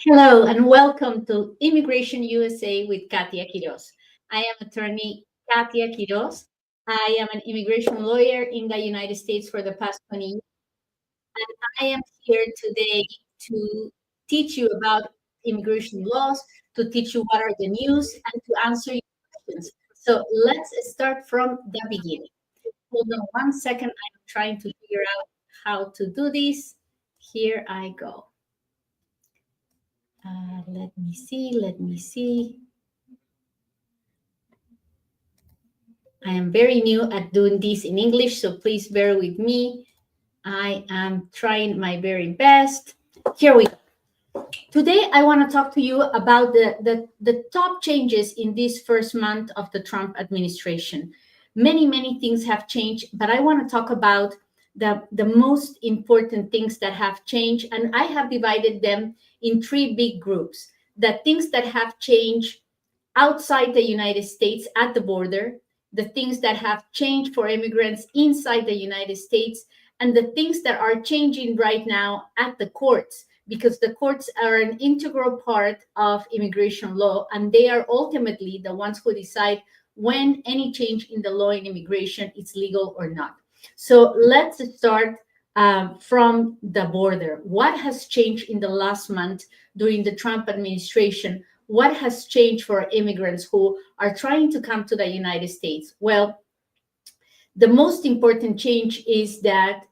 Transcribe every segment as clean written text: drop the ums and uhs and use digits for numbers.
Hello and welcome to Immigration USA with Kathia Quiros. I am attorney Kathia Quiros. I am an immigration lawyer in the United States for the past 20 years. And I am here today to teach you about immigration laws, to teach you what are the news, and to answer your questions. So let's start from the beginning. Hold on one second. I'm trying to figure out how to do this. Here I go. Let me see. I am very new at doing this in English, so please bear with me. I am trying my very best. Here we go. Today, I want to talk to you about the top changes in this first month of the Trump administration. Many things have changed, but I want to talk about the most important things that have changed, and I have divided them in three big groups. The things that have changed outside the United States at the border, the things that have changed for immigrants inside the United States, and the things that are changing right now at the courts, because the courts are an integral part of immigration law, and they are ultimately the ones who decide when any change in the law in immigration is legal or not. So let's start from the border. What has changed in the last month during the Trump administration? What has changed for immigrants who are trying to come to the United States? Well, the most important change is that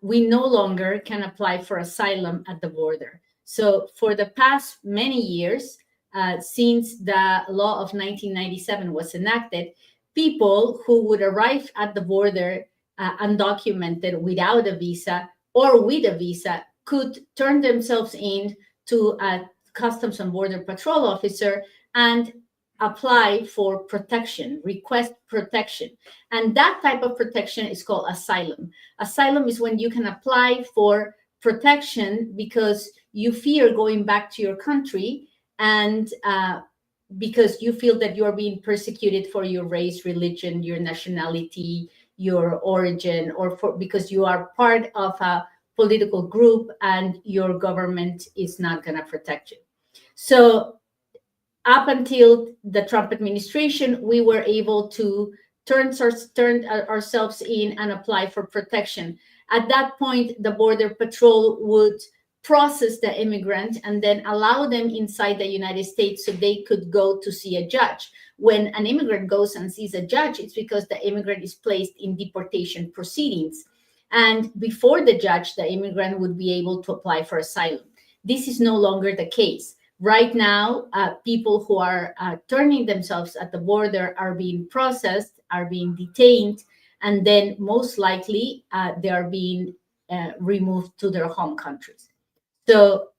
we no longer can apply for asylum at the border. So for the past many years, since the law of 1997 was enacted, people who would arrive at the border undocumented without a visa or with a visa could turn themselves in to a Customs and Border Patrol officer and apply for protection, request protection. And that type of protection is called asylum. Asylum is when you can apply for protection because you fear going back to your country and because you feel that you're being persecuted for your race, religion, your nationality, your origin, or because you are part of a political group and your government is not going to protect you. So up until the Trump administration, we were able to turn ourselves in and apply for protection. At that point, the Border Patrol would process the immigrant and then allow them inside the United States so they could go to see a judge. When an immigrant goes and sees a judge, it's because the immigrant is placed in deportation proceedings. And before the judge, the immigrant would be able to apply for asylum. This is no longer the case. Right now, people who are turning themselves at the border are being processed, are being detained, and then most likely they are being removed to their home countries. So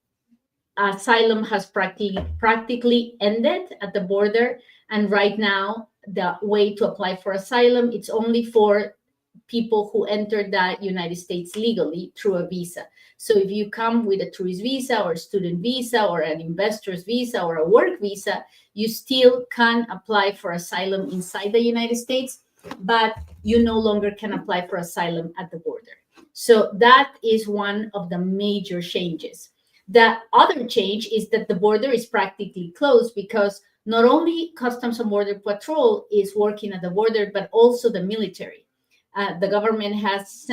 asylum has practically ended at the border. And right now, the way to apply for asylum, it's only for people who entered the United States legally through a visa. So if you come with a tourist visa or a student visa or an investor's visa or a work visa, you still can apply for asylum inside the United States, but you no longer can apply for asylum at the border. So that is one of the major changes. The other change is that the border is practically closed because not only Customs and Border Patrol is working at the border, but also the military. The government has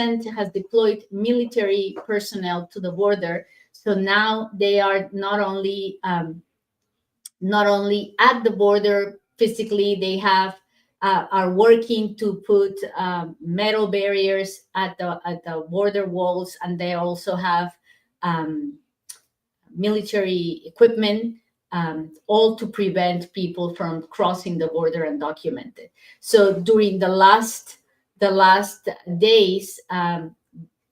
deployed military personnel to the border. So now they are not only at the border physically, they are working to put metal barriers at the border walls, and they also have military equipment, all to prevent people from crossing the border undocumented. So during the last days,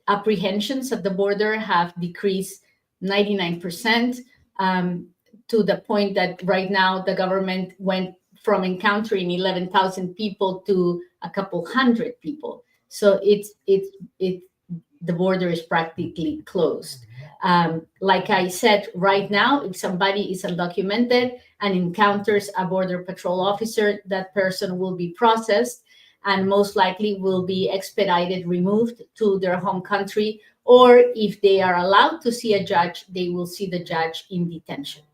apprehensions at the border have decreased 99%, to the point that right now the government went from encountering 11,000 people to a couple hundred people. So the border is practically closed. Like I said, right now, if somebody is undocumented and encounters a border patrol officer, that person will be processed and most likely will be expedited, removed to their home country, or if they are allowed to see a judge, they will see the judge in detention.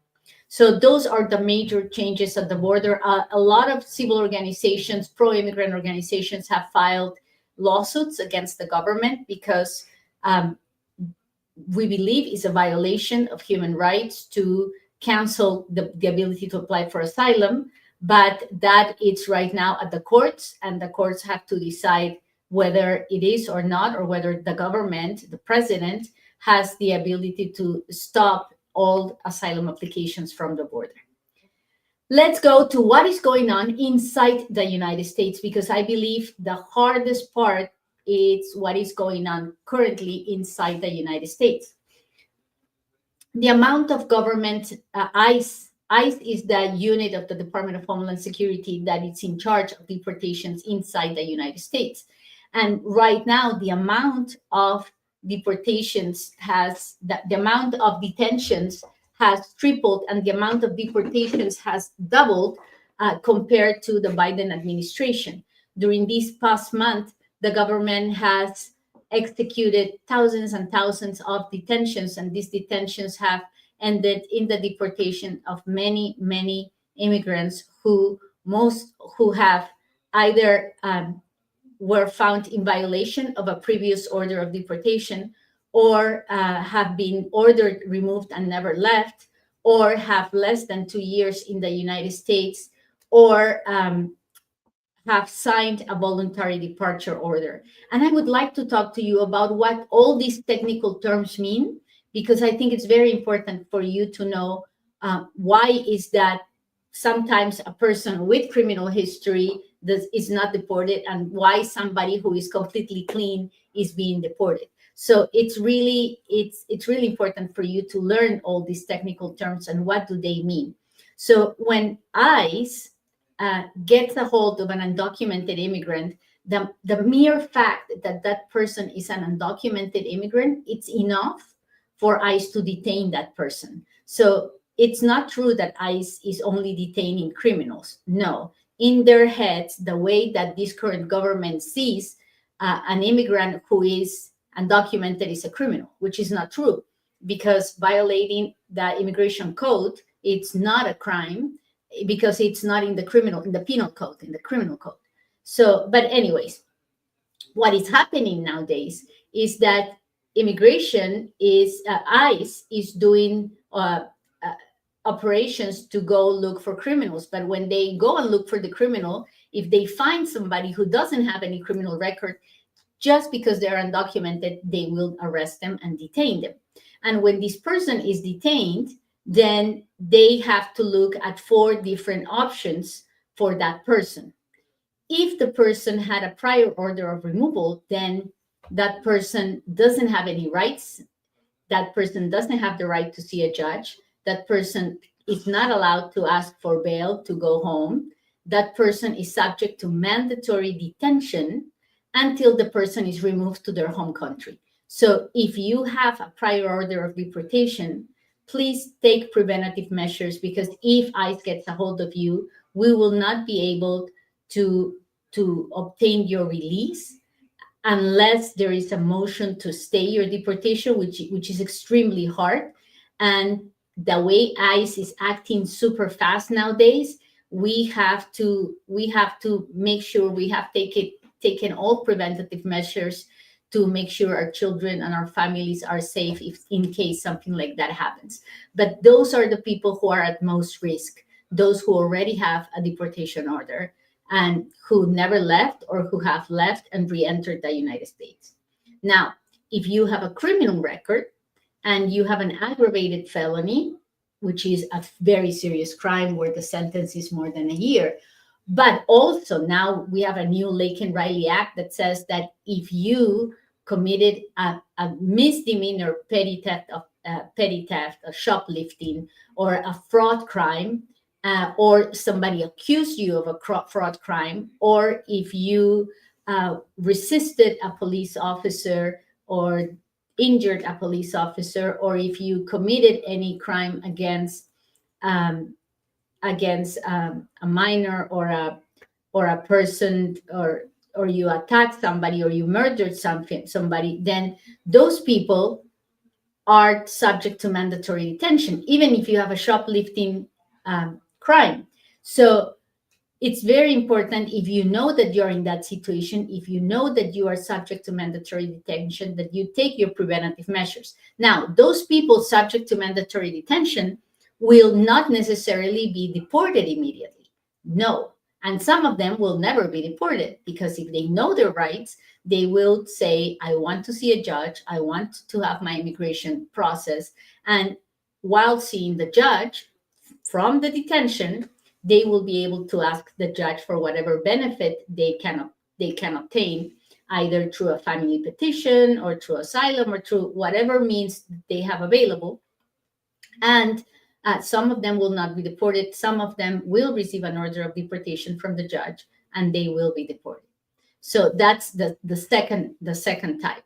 So those are the major changes at the border. A lot of civil organizations, pro-immigrant organizations, have filed lawsuits against the government because we believe it's a violation of human rights to cancel the ability to apply for asylum, but that it's right now at the courts, and the courts have to decide whether it is or not, or whether the government, the president, has the ability to stop all asylum applications from the border. Let's go to what is going on inside the United States, because I believe the hardest part is what is going on currently inside the United States. The amount of government, ICE is the unit of the Department of Homeland Security that is in charge of deportations inside the United States. And right now, the amount of deportations has, the amount of detentions has tripled, and the amount of deportations has doubled compared to the Biden administration. During this past month, the government has executed thousands and thousands of detentions, and these detentions have ended in the deportation of many, many immigrants who have either were found in violation of a previous order of deportation, or have been ordered removed and never left, or have less than 2 years in the United States, or have signed a voluntary departure order. And I would like to talk to you about what all these technical terms mean, because I think it's very important for you to know why is that sometimes a person with criminal history is not deported, and why somebody who is completely clean is being deported. So it's really important for you to learn all these technical terms and what do they mean. So when ICE gets a hold of an undocumented immigrant, the mere fact that that person is an undocumented immigrant, it's enough for ICE to detain that person. So it's not true that ICE is only detaining criminals. No, in their heads, the way that this current government sees an immigrant who is undocumented is a criminal, which is not true, because violating the immigration code, it's not a crime, because it's not in the penal code, in the criminal code. So, but anyways, what is happening nowadays is that immigration is, ICE is doing operations to go look for criminals. But when they go and look for the criminal, if they find somebody who doesn't have any criminal record, just because they're undocumented, they will arrest them and detain them. And when this person is detained, then they have to look at 4 different options for that person. If the person had a prior order of removal, then that person doesn't have any rights. That person doesn't have the right to see a judge. That person is not allowed to ask for bail to go home. That person is subject to mandatory detention until the person is removed to their home country. So if you have a prior order of deportation, please take preventative measures, because if ICE gets a hold of you, we will not be able to obtain your release unless there is a motion to stay your deportation, which is extremely hard. And the way ICE is acting super fast nowadays, we have to make sure we have taken all preventative measures to make sure our children and our families are safe if in case something like that happens. But those are the people who are at most risk, those who already have a deportation order and who never left, or who have left and re-entered the United States. Now, if you have a criminal record and you have an aggravated felony, which is a very serious crime where the sentence is more than a year, but also now we have a new Laken Riley Act that says that if you committed a misdemeanor petty theft, a shoplifting, or a fraud crime, or somebody accused you of a fraud crime, or if you resisted a police officer, or injured a police officer, or if you committed any crime um, against a minor or a person, or you attacked somebody or you murdered somebody, then those people are subject to mandatory detention, even if you have a shoplifting crime. So it's very important, if you know that you're in that situation, if you know that you are subject to mandatory detention, that you take your preventative measures. Now, those people subject to mandatory detention will not necessarily be deported immediately. No. And some of them will never be deported, because if they know their rights, they will say, I want to see a judge, I want to have my immigration process. And while seeing the judge from the detention, they will be able to ask the judge for whatever benefit they can obtain, either through a family petition or through asylum or through whatever means they have available. And some of them will not be deported. Some of them will receive an order of deportation from the judge, and they will be deported. So that's the second type.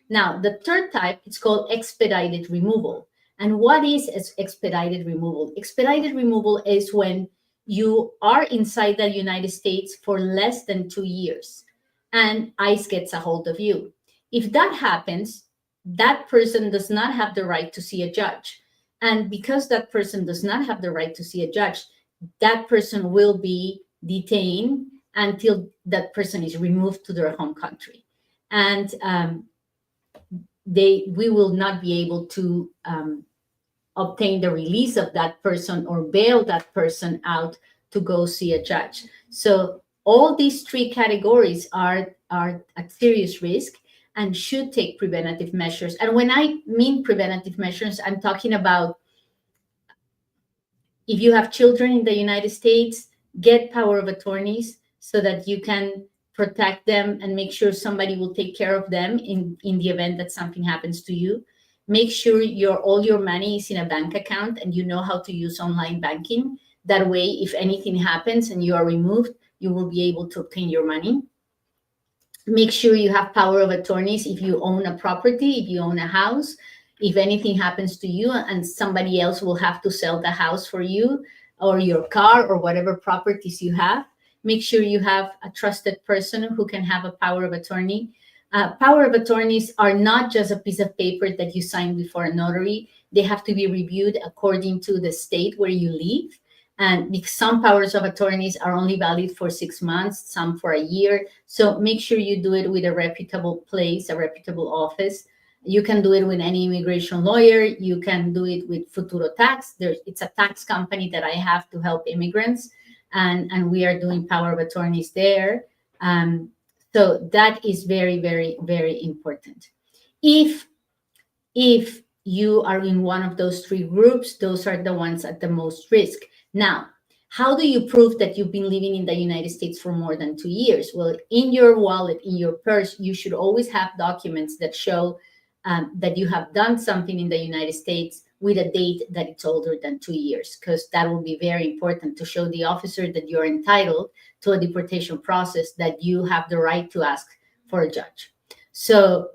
Now, the third type, it's called expedited removal. And what is expedited removal? Expedited removal is when you are inside the United States for less than 2 years and ICE gets a hold of you. If that happens, that person does not have the right to see a judge. And because that person does not have the right to see a judge, that person will be detained until that person is removed to their home country. And we will not be able to obtain the release of that person or bail that person out to go see a judge. So all these three categories are at serious risk and should take preventative measures. And when I mean preventative measures, I'm talking about, if you have children in the United States, get power of attorneys so that you can protect them and make sure somebody will take care of them in the event that something happens to you. Make sure all your money is in a bank account and you know how to use online banking. That way, if anything happens and you are removed, you will be able to obtain your money. Make sure you have power of attorneys if you own a property, if you own a house. If anything happens to you and somebody else will have to sell the house for you, or your car, or whatever properties you have, make sure you have a trusted person who can have a power of attorney. Power of attorneys are not just a piece of paper that you sign before a notary. They have to be reviewed according to the state where you live. And because some powers of attorneys are only valid for 6 months, some for a year. So make sure you do it with a reputable place, a reputable office. You can do it with any immigration lawyer. You can do it with Futuro Tax. It's a tax company that I have to help immigrants. And we are doing power of attorneys there. So that is very, very, very important. If you are in one of those three groups, those are the ones at the most risk. Now, how do you prove that you've been living in the United States for more than 2 years? Well, in your wallet, in your purse, you should always have documents that show that you have done something in the United States with a date that it's older than 2 years, because that will be very important to show the officer that you're entitled to a deportation process, that you have the right to ask for a judge. So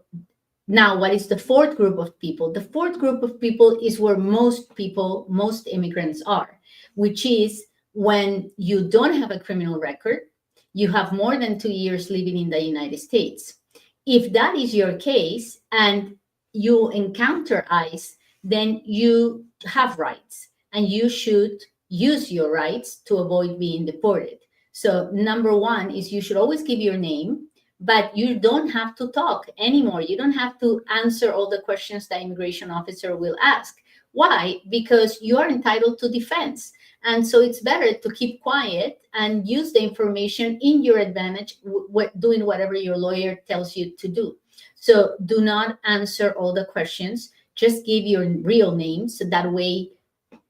now, what is the fourth group of people? The fourth group of people is where most immigrants are, which is when you don't have a criminal record, you have more than 2 years living in the United States. If that is your case and you encounter ICE, then you have rights and you should use your rights to avoid being deported. So number one is you should always give your name, but you don't have to talk anymore. You don't have to answer all the questions the immigration officer will ask. Why? Because you are entitled to defense. And so it's better to keep quiet and use the information in your advantage, doing whatever your lawyer tells you to do. So do not answer all the questions. Just give your real name, so that way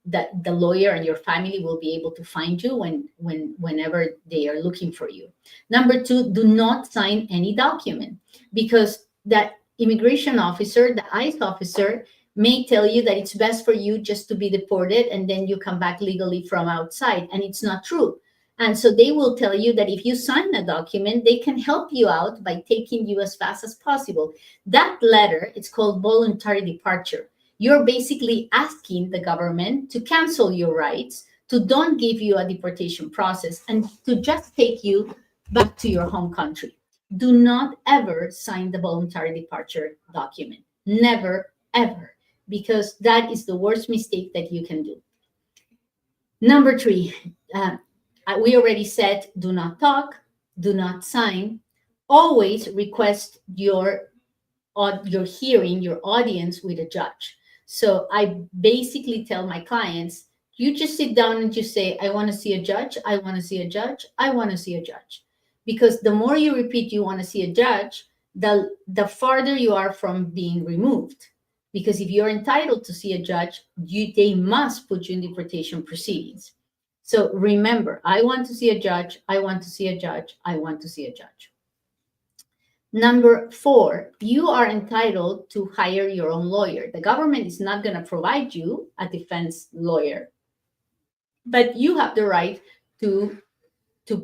that the lawyer and your family will be able to find you whenever they are looking for you. Number two, do not sign any document, because that immigration officer, the ICE officer, may tell you that it's best for you just to be deported and then you come back legally from outside, and it's not true. And so they will tell you that if you sign a document, they can help you out by taking you as fast as possible. That letter, it's called voluntary departure. You're basically asking the government to cancel your rights, to don't give you a deportation process, and to just take you back to your home country. Do not ever sign the voluntary departure document. Never, ever, because that is the worst mistake that you can do. Number three, we already said do not talk, do not sign. Always request your hearing, your audience with a judge. So I basically tell my clients, you just sit down and just say, I want to see a judge, I want to see a judge, I want to see a judge. Because the more you repeat you want to see a judge, the farther you are from being removed. Because if you're entitled to see a judge, they must put you in deportation proceedings. So remember, I want to see a judge, I want to see a judge, I want to see a judge. Number four, you are entitled to hire your own lawyer. The government is not going to provide you a defense lawyer, but you have the right to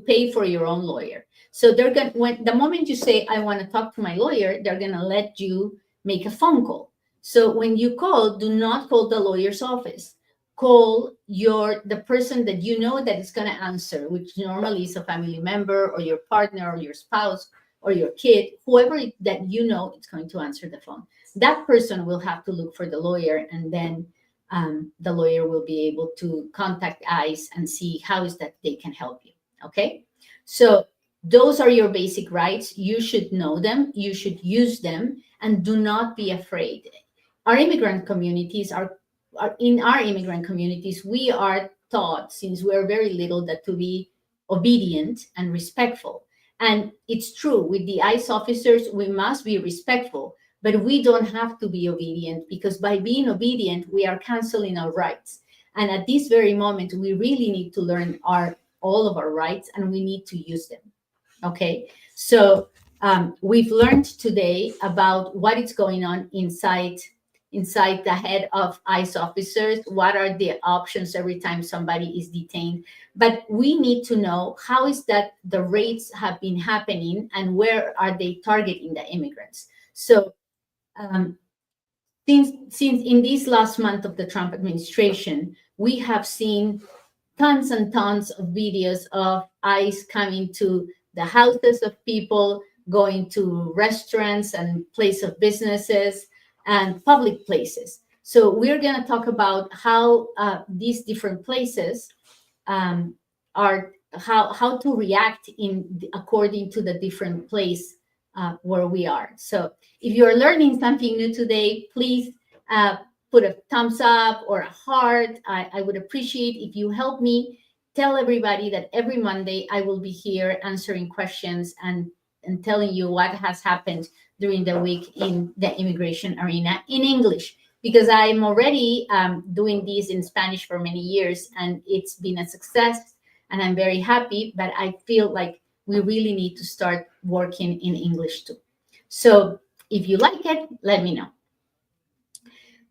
pay for your own lawyer. So they're going when the moment you say, I want to talk to my lawyer, they're going to let you make a phone call. So when you call, do not call the lawyer's office. Call the person that you know that is going to answer, which normally is a family member or your partner or your spouse or your kid, whoever that you know is going to answer the phone. That person will have to look for the lawyer, and then the lawyer will be able to contact ICE and see how is that they can help you. Okay, so those are your basic rights. You should know them, you should use them, and do not be afraid. Our immigrant communities in our immigrant communities, we are taught since we're very little that to be obedient and respectful. And it's true, with the ICE officers, we must be respectful, but we don't have to be obedient, because by being obedient, we are canceling our rights. And at this very moment, we really need to learn all of our rights, and we need to use them. Okay, so we've learned today about what is going on inside the head of ICE officers. What are the options every time somebody is detained? But we need to know how is that the rates have been happening and where are they targeting the immigrants. So since in this last month of the Trump administration, we have seen tons and tons of videos of ICE coming to the houses of people, going to restaurants and place of businesses and public places. So we're going to talk about how these different places are how to react according to the different place where we are. So if you're learning something new today, please put a thumbs up or a heart. I would appreciate if you help me tell everybody that every Monday I will be here answering questions and telling you what has happened during the week in the immigration arena in English, because I'm already doing this in Spanish for many years and it's been a success and I'm very happy, but I feel like we really need to start working in English too. So if you like it, let me know.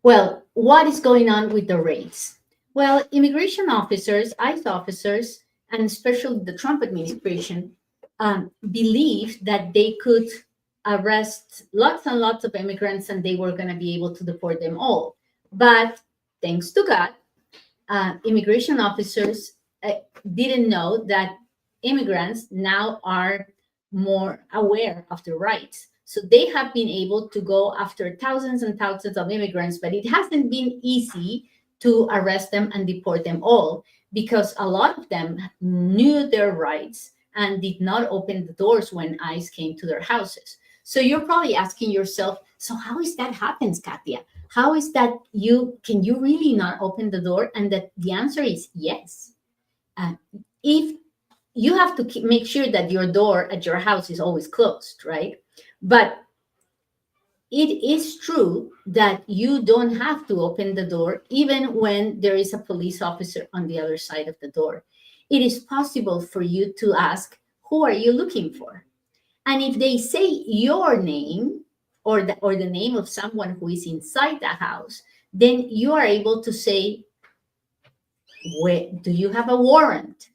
Well, what is going on with the rates? Well, immigration officers, ICE officers, and especially the Trump administration believed that they could arrest lots and lots of immigrants and they were going to be able to deport them all. But thanks to God, immigration officers didn't know that immigrants now are more aware of their rights. So they have been able to go after thousands and thousands of immigrants, but it hasn't been easy to arrest them and deport them all, because a lot of them knew their rights and did not open the doors when ICE came to their houses. So you're probably asking yourself, so how is that happens, Kathia? How is that can you really not open the door? And the answer is yes. If you have to make sure that your door at your house is always closed, right? But it is true that you don't have to open the door even when there is a police officer on the other side of the door. It is possible for you to ask, who are you looking for? And if they say your name or the name of someone who is inside the house, then you are able to say, do you have a warrant?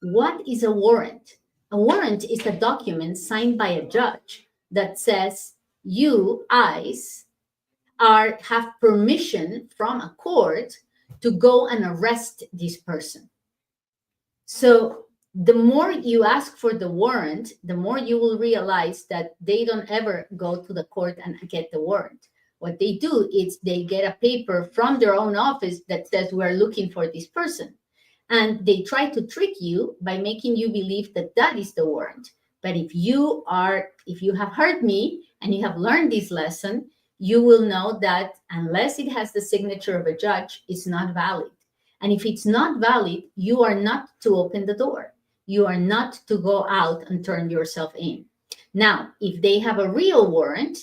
What is a warrant? A warrant is a document signed by a judge that says you, ICE, have permission from a court to go and arrest this person. So the more you ask for the warrant, the more you will realize that they don't ever go to the court and get the warrant. What they do is they get a paper from their own office that says we're looking for this person. And they try to trick you by making you believe that that is the warrant. But if you have heard me and you have learned this lesson, you will know that unless it has the signature of a judge, it's not valid. And if it's not valid, you are not to open the door. You are not to go out and turn yourself in. Now, if they have a real warrant,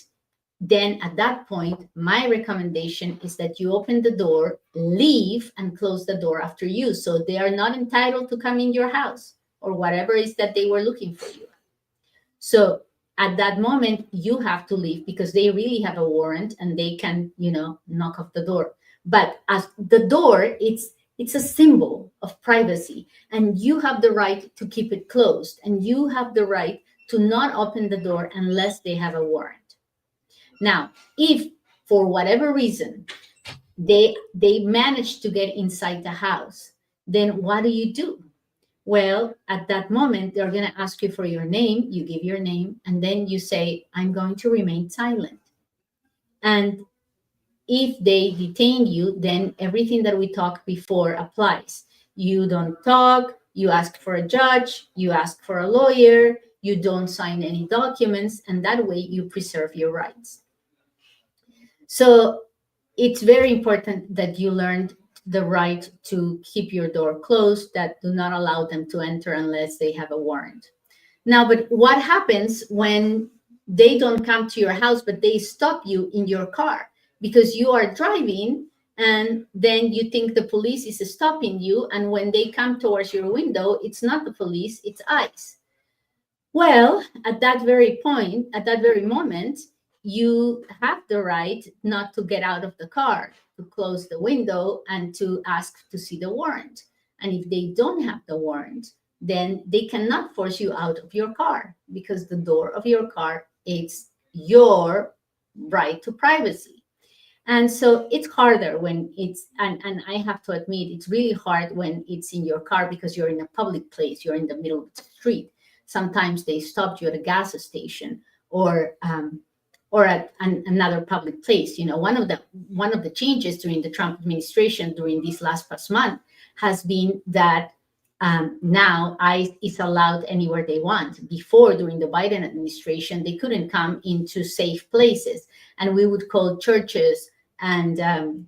then at that point, my recommendation is that you open the door, leave, and close the door after you. So they are not entitled to come in your house or whatever it is that they were looking for you. So at that moment, you have to leave because they really have a warrant and they can, knock off the door. But as the door, it's a symbol of privacy, and you have the right to keep it closed, and you have the right to not open the door unless they have a warrant. Now, if for whatever reason they manage to get inside the house, then what do? Well, at that moment, they're going to ask you for your name. You give your name, and then you say, I'm going to remain silent. And if they detain you, then everything that we talked before applies. You don't talk, you ask for a judge, you ask for a lawyer, you don't sign any documents, and that way you preserve your rights. So it's very important that you learned the right to keep your door closed, that do not allow them to enter unless they have a warrant. Now, but what happens when they don't come to your house, but they stop you in your car because you are driving, and then you think the police is stopping you, and when they come towards your window, it's not the police, it's ICE. Well, at that very point, at that very moment, you have the right not to get out of the car, to close the window, and to ask to see the warrant. And if they don't have the warrant, then they cannot force you out of your car, because the door of your car is your right to privacy. And so it's harder when it's, and I have to admit, it's really hard when it's in your car because you're in a public place, you're in the middle of the street. Sometimes they stopped you at a gas station or at another public place. One of the changes during the Trump administration during this past month has been that now ICE is allowed anywhere they want. Before, during the Biden administration, they couldn't come into safe places, and we would call churches and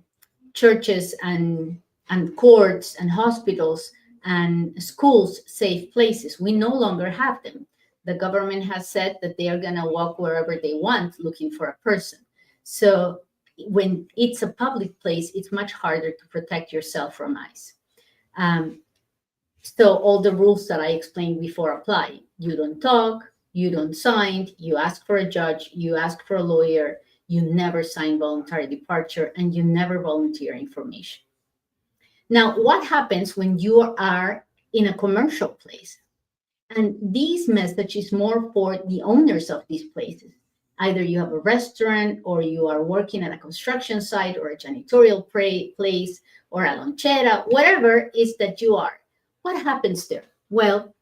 courts and hospitals and schools safe places. We no longer have them. The government has said that they are going to walk wherever they want looking for a person. So when it's a public place, it's much harder to protect yourself from ICE. So all the rules that I explained before apply. You don't talk, you don't sign, you ask for a judge, you ask for a lawyer, you never sign voluntary departure, and you never volunteer information. Now, what happens when you are in a commercial place? And this message is more for the owners of these places. Either you have a restaurant, or you are working at a construction site, or a janitorial place, or a lonchera, whatever it is that you are. What happens there? Well,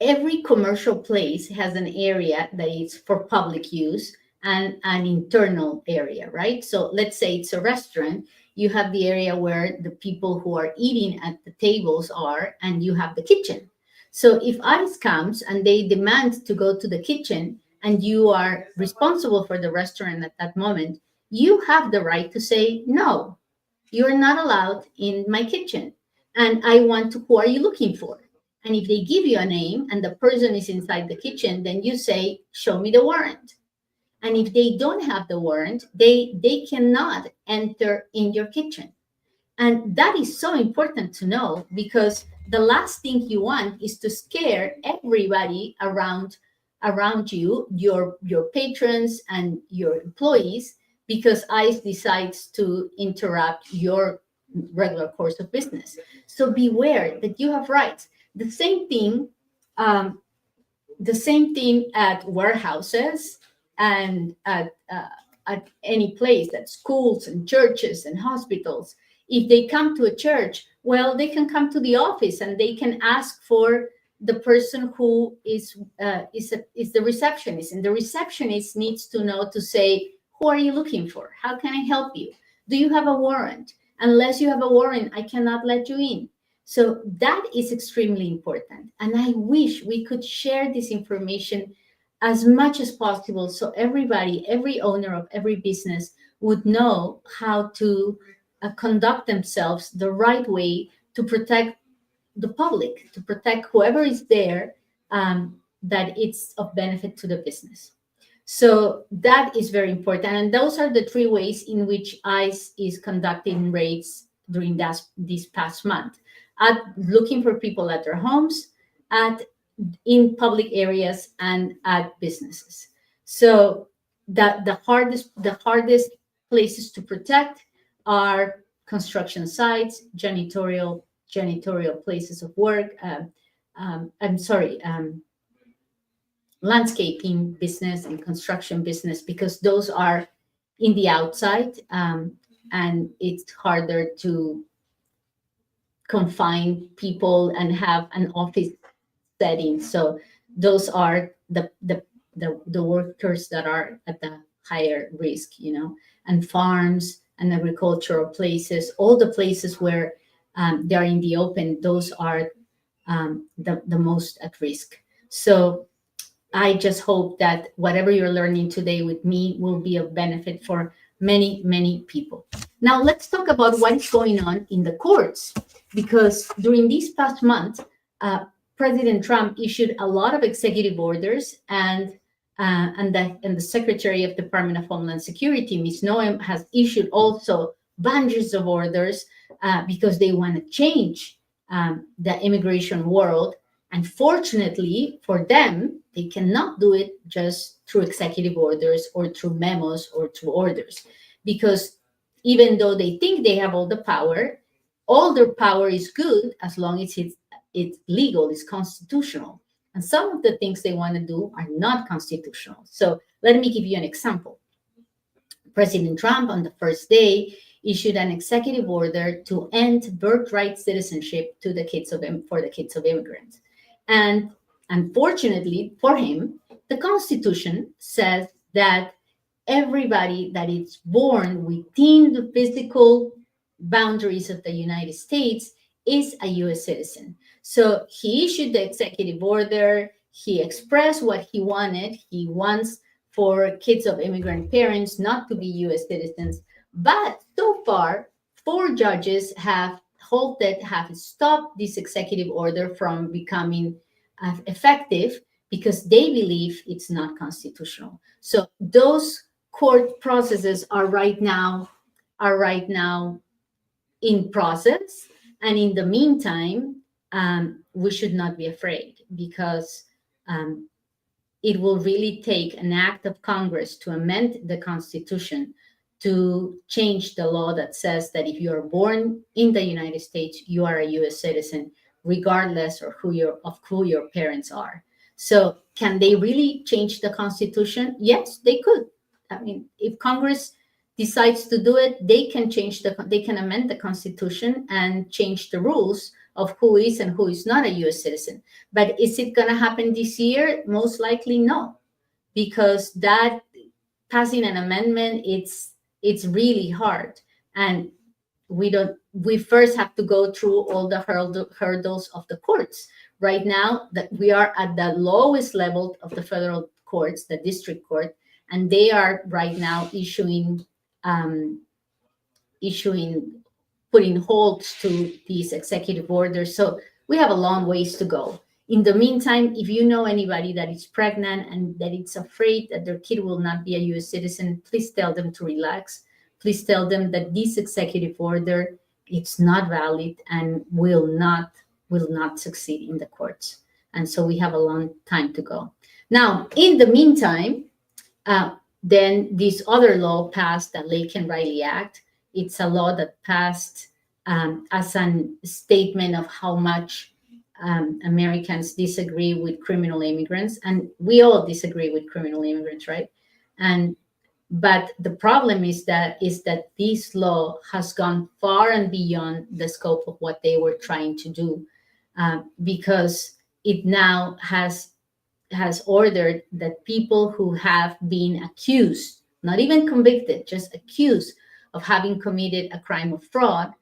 every commercial place has an area that is for public use and an internal area, right? So let's say it's a restaurant. You have the area where the people who are eating at the tables are, and you have the kitchen. So if ICE comes and they demand to go to the kitchen, and you are responsible for the restaurant at that moment, you have the right to say, no, you're not allowed in my kitchen. And who are you looking for? And if they give you a name and the person is inside the kitchen, then you say, show me the warrant. And if they don't have the warrant, they cannot enter in your kitchen. And that is so important to know, because the last thing you want is to scare everybody around you, your patrons and your employees, because ICE decides to interrupt your regular course of business. So beware that you have rights. The same thing, um, at warehouses and at any place, at schools and churches and hospitals. If they come to a church, well, they can come to the office and they can ask for the person who is the receptionist, and the receptionist needs to know to say, who are you looking for? How can I help you? Do you have a warrant? Unless you have a warrant, I cannot let you in. So that is extremely important. And I wish we could share this information as much as possible so everybody, every owner of every business would know how to conduct themselves the right way to protect the public, to protect whoever is there, that it's of benefit to the business. So that is very important. And those are the three ways in which ICE is conducting raids during this past month: at looking for people at their homes, at in public areas, and at businesses. So the hardest places to protect are construction sites, janitorial places of work. I'm sorry, landscaping business and construction business, because those are in the outside, and it's harder to confine people and have an office setting. So those are the workers that are at the higher risk, and farms and agricultural places, all the places where they are in the open, those are the most at risk. So I just hope that whatever you're learning today with me will be of benefit for many, many people. Now, let's talk about what is going on in the courts, because during this past month, President Trump issued a lot of executive orders, and the Secretary of Department of Homeland Security, Ms. Noem, has issued also bunches of orders because they want to change the immigration world. And fortunately for them, they cannot do it just through executive orders or through memos or through orders, because even though they think they have all their power is good as long as it's legal, it's constitutional. And some of the things they want to do are not constitutional. So let me give you an example. President Trump, on the first day, issued an executive order to end birthright citizenship for the kids of immigrants. And unfortunately for him, the Constitution says that everybody that is born within the physical boundaries of the United States is a U.S. citizen. So he issued the executive order. He expressed what he wanted. He wants for kids of immigrant parents not to be U.S. citizens. But so far, 4 judges have stopped this executive order from becoming effective because they believe it's not constitutional. So those court processes are right now in process. And in the meantime, we should not be afraid, because it will really take an act of Congress to amend the Constitution to change the law that says that if you are born in the United States, you are a U.S. citizen, regardless of who your parents are. So can they really change the Constitution? Yes, they could. I mean, if Congress decides to do it, they can amend the Constitution and change the rules of who is and who is not a U.S. citizen. But is it going to happen this year? Most likely no, because that passing an amendment, it's really hard, and we first have to go through all the hurdles of the courts. Right now, that we are at the lowest level of the federal courts, the district court, and they are right now putting holds to these executive orders. So we have a long ways to go. In the meantime, if you know anybody that is pregnant and that is afraid that their kid will not be a U.S. citizen, please tell them to relax. Please tell them that this executive order, it's not valid and will not succeed in the courts. And so we have a long time to go. Now, in the meantime, then this other law passed, the Laken Riley Act. It's a law that passed as a statement of how much Americans disagree with criminal immigrants, and we all disagree with criminal immigrants, right? And but the problem is that this law has gone far and beyond the scope of what they were trying to do, because it now has ordered that people who have been accused, not even convicted, just accused of having committed a crime of fraud,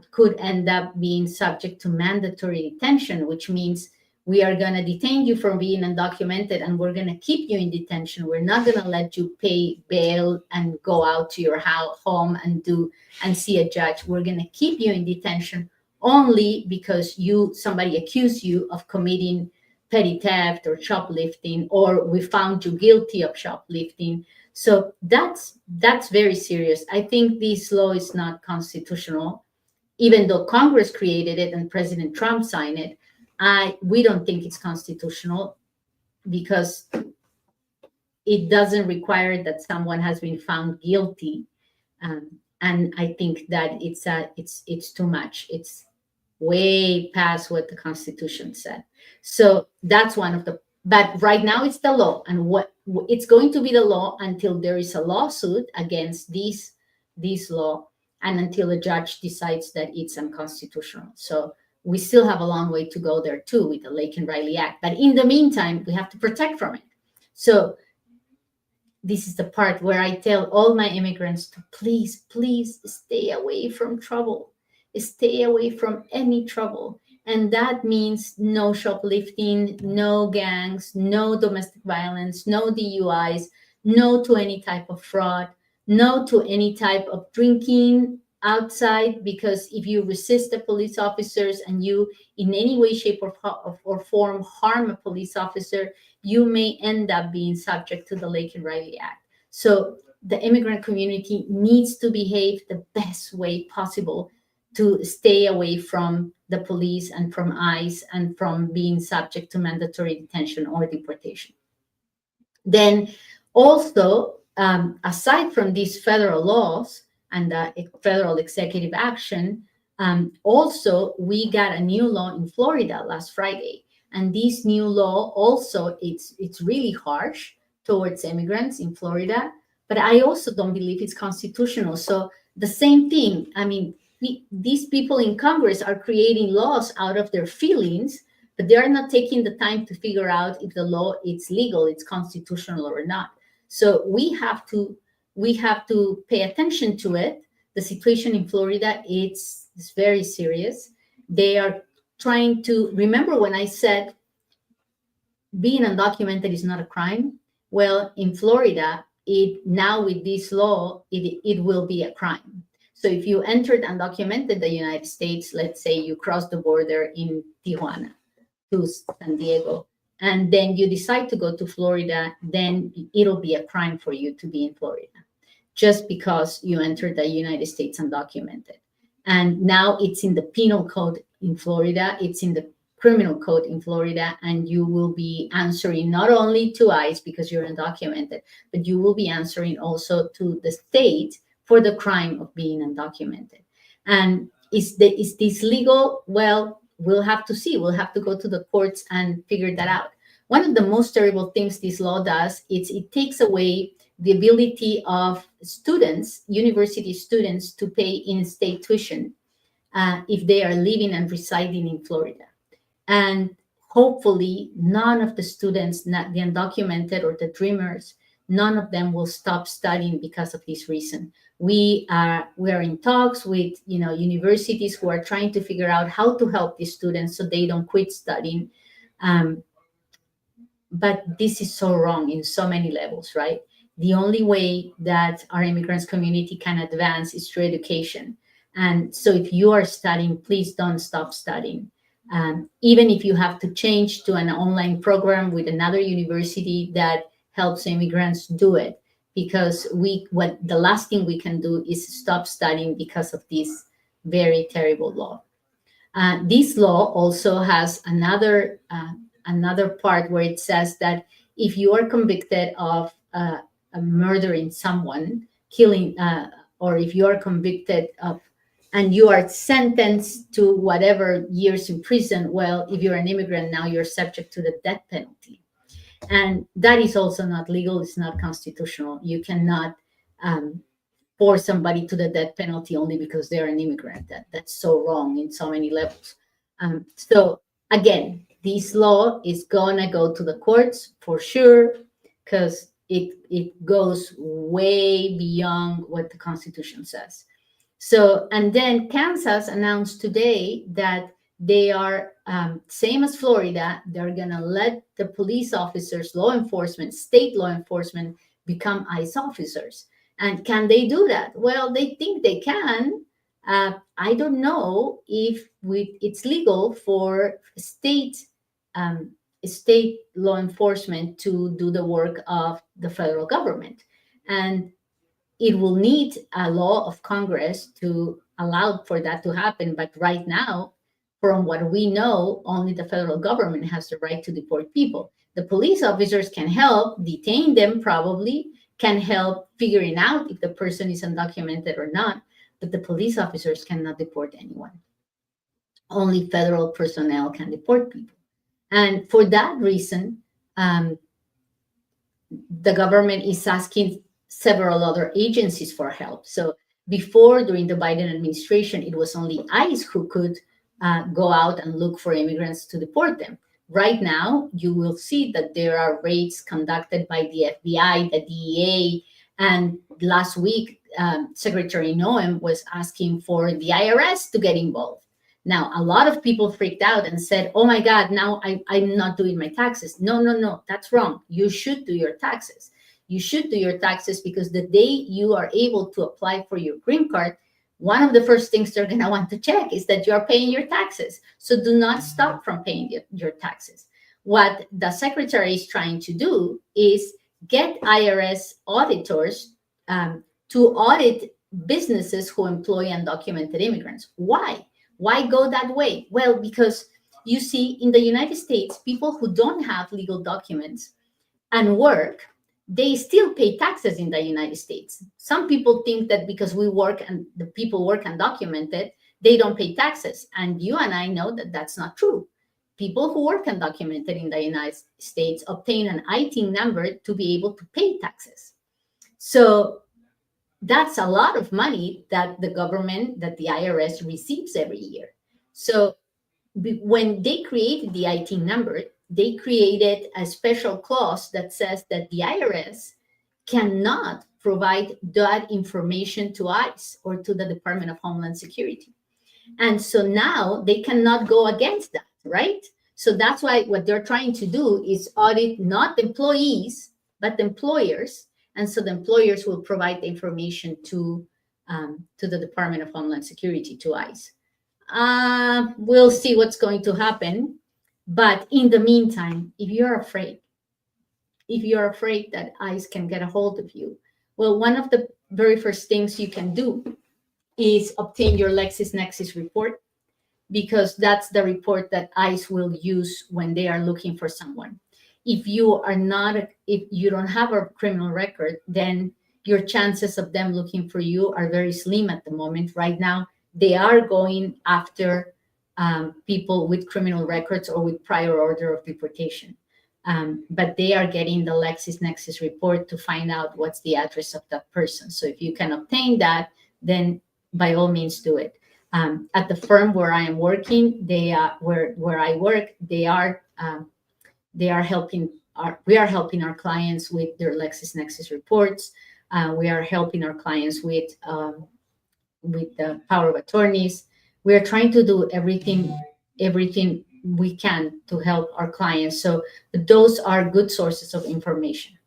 could end up being subject to mandatory detention, which means we are going to detain you for being undocumented and we're going to keep you in detention. We're not going to let you pay bail and go out to your home and see a judge. We're going to keep you in detention only because somebody accused you of committing petty theft or shoplifting, or we found you guilty of shoplifting. So that's very serious. I think this law is not constitutional, even though Congress created it and President Trump signed it. We don't think it's constitutional because it doesn't require that someone has been found guilty, and I think that it's too much. It's way past what the Constitution said. So that's one of the. But right now it's the law, and what it's going to be the law until there is a lawsuit against this law, and until a judge decides that it's unconstitutional. So we still have a long way to go there too with the Laken Riley Act. But in the meantime, we have to protect from it. So this is the part where I tell all my immigrants to please stay away from trouble. Stay away from any trouble. And that means no shoplifting, no gangs, no domestic violence, no DUIs, no to any type of fraud, no to any type of drinking outside, because if you resist the police officers and you in any way, shape, or form harm a police officer, you may end up being subject to the Laken Riley Act. So the immigrant community needs to behave the best way possible to stay away from the police and from ICE and from being subject to mandatory detention or deportation. Then also, aside from these federal laws and the federal executive action, also we got a new law in Florida last Friday. And this new law also, it's really harsh towards immigrants in Florida, but I also don't believe it's constitutional. So the same thing, I mean, these people in Congress are creating laws out of their feelings, but they are not taking the time to figure out if the law is legal, it's constitutional or not. So we have to pay attention to it. The situation in Florida, it's very serious. They are trying to remember when I said being undocumented is not a crime. Well, in Florida, now with this law, it will be a crime. So if you entered undocumented the United States, let's say you cross the border in Tijuana to San Diego, and then you decide to go to Florida, then it'll be a crime for you to be in Florida just because you entered the United States undocumented. And now it's in the penal code in Florida, it's in the criminal code in Florida, and you will be answering not only to ICE because you're undocumented, but you will be answering also to the state for the crime of being undocumented. And is this legal? Well, we'll have to see. We'll have to go to the courts and figure that out. One of the most terrible things this law does is it takes away the ability of students, university students, to pay in-state tuition if they are living and residing in Florida. And hopefully none of the students, not the undocumented or the dreamers, none of them will stop studying because of this reason. We are in talks with universities who are trying to figure out how to help these students so they don't quit studying. But this is so wrong in so many levels, right? The only way that our immigrants community can advance is through education. And so if you are studying, please don't stop studying. Even if you have to change to an online program with another university that helps immigrants, do it, because the last thing we can do is stop studying because of this very terrible law. This law also has another part where it says that if you are convicted of murdering someone, killing, or if you are convicted of and you are sentenced to whatever years in prison. Well, if you're an immigrant, now you're subject to the death penalty. And that is also not legal. It's not constitutional. You cannot force somebody to the death penalty only because they're an immigrant. That's so wrong in so many levels. So again, this law is gonna go to the courts for sure, because it goes way beyond what the Constitution says. So, and then Kansas announced today that they are, same as Florida, they're going to let the police officers, law enforcement, state law enforcement, become ICE officers. And can they do that? Well, they think they can. I don't know if it's legal for um, state law enforcement to do the work of the federal government. And it will need a law of Congress to allow for that to happen. But right now, from what we know, only the federal government has the right to deport people. The police officers can help detain them, probably, can help figuring out if the person is undocumented or not, but the police officers cannot deport anyone. Only federal personnel can deport people. And for that reason, the government is asking several other agencies for help. So before, during the Biden administration, it was only ICE who could go out and look for immigrants to deport them. Right now, you will see that there are raids conducted by the FBI, the DEA, and last week, Secretary Noem was asking for the IRS to get involved. Now, a lot of people freaked out and said, oh my God, now I'm not doing my taxes. No, that's wrong. You should do your taxes. You should do your taxes, because the day you are able to apply for your green card, one of the first things they're going to want to check is that you're paying your taxes. So do not stop from paying your taxes. What the secretary is trying to do is get IRS auditors to audit businesses who employ undocumented immigrants. Why? Why go that way? Well, because you see, in the United States, people who don't have legal documents and work, they still pay taxes in the United States. Some people think that because we work and the people work undocumented, they don't pay taxes. And you and I know that that's not true. People who work undocumented in the United States obtain an IT number to be able to pay taxes. So that's a lot of money that the government, that the IRS receives every year. So when they created the IT number, they created a special clause that says that the IRS cannot provide that information to ICE or to the Department of Homeland Security. And so now they cannot go against that, right? So that's why what they're trying to do is audit not employees, but employers. And so the employers will provide the information to the Department of Homeland Security, to ICE. We'll see what's going to happen. But in the meantime, if you're afraid that ICE can get a hold of you, well, one of the very first things you can do is obtain your LexisNexis report, because that's the report that ICE will use when they are looking for someone. If you don't have a criminal record, then your chances of them looking for you are very slim at the moment. Right now, they are going after people with criminal records or with prior order of deportation. But they are getting the LexisNexis report to find out what's the address of that person. So if you can obtain that, then by all means do it. At the firm where I am working, where I work, we are helping our clients with their LexisNexis reports. We are helping our clients with the power of attorneys. We are trying to do everything we can to help our clients. So those are good sources of information.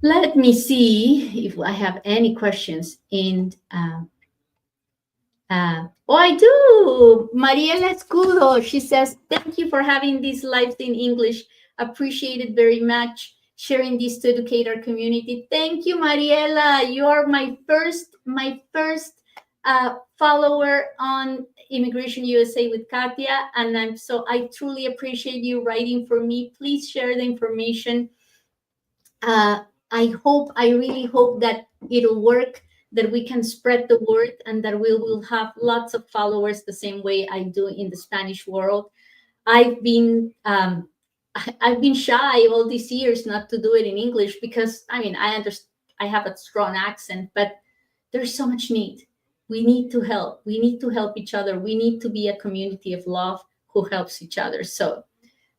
Let me see if I have any questions I do. Mariela Escudo, she says, thank you for having these lives in English. Appreciate it very much. Sharing this to educate our community. Thank you, Mariela. You are my first follower on Immigration USA with Kathia. And I truly appreciate you writing for me. Please share the information. I really hope that it'll work, that we can spread the word and that we will have lots of followers the same way I do in the Spanish world. I've been shy all these years not to do it in English because I mean I understand I have a strong accent, but there's so much need. We need to help. We need to help each other. We need to be a community of love who helps each other. So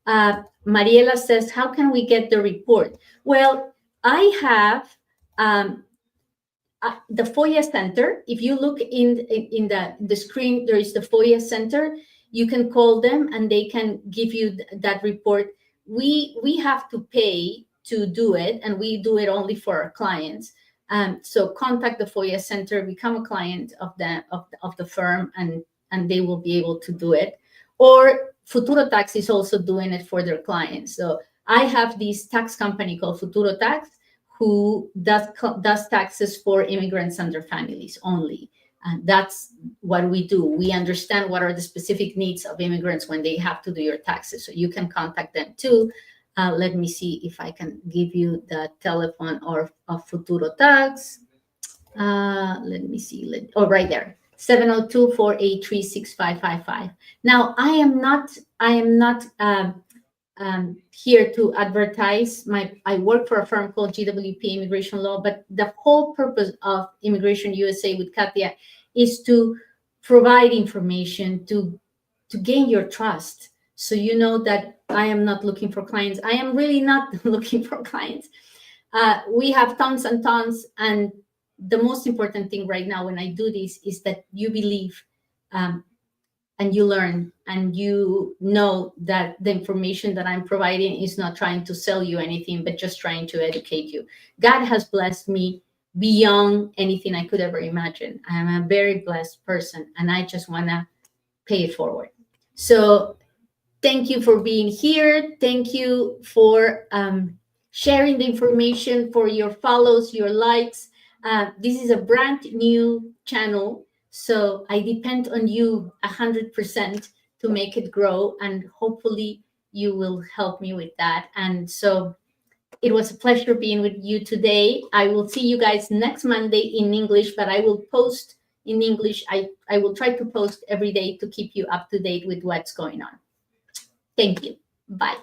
Mariela says, how can we get the report? Well, I have the FOIA Center. If you look in the screen, there is the FOIA Center. You can call them and they can give you that report. We have to pay to do it, and we do it only for our clients. So contact the FOIA Center, become a client of the firm, and they will be able to do it. Or Futuro Tax is also doing it for their clients. So I have this tax company called Futuro Tax, who does taxes for immigrants and their families only. And that's what we do. We understand what are the specific needs of immigrants when they have to do your taxes. So you can contact them too. Let me see if I can give you the telephone of Futuro Tax. Let me see. Right there. 702-483-6555. Now, I am not here to advertise. I work for a firm called GWP Immigration Law, but the whole purpose of Immigration USA with Kathia is to provide information to gain your trust. So you know that I am not looking for clients. I am really not looking for clients. We have tons and tons, and the most important thing right now when I do this is that you believe and you learn and you know that the information that I'm providing is not trying to sell you anything, but just trying to educate you. God has blessed me beyond anything I could ever imagine. I am a very blessed person, and I just want to pay it forward. So thank you for being here. Thank you for sharing the information, for your follows, your likes. This is a brand new channel, so I depend on you 100% to make it grow, and hopefully you will help me with that. And so it was a pleasure being with you today. I will see you guys next Monday in English, but I will post in English. I will try to post every day to keep you up to date with what's going on. Thank you. Bye.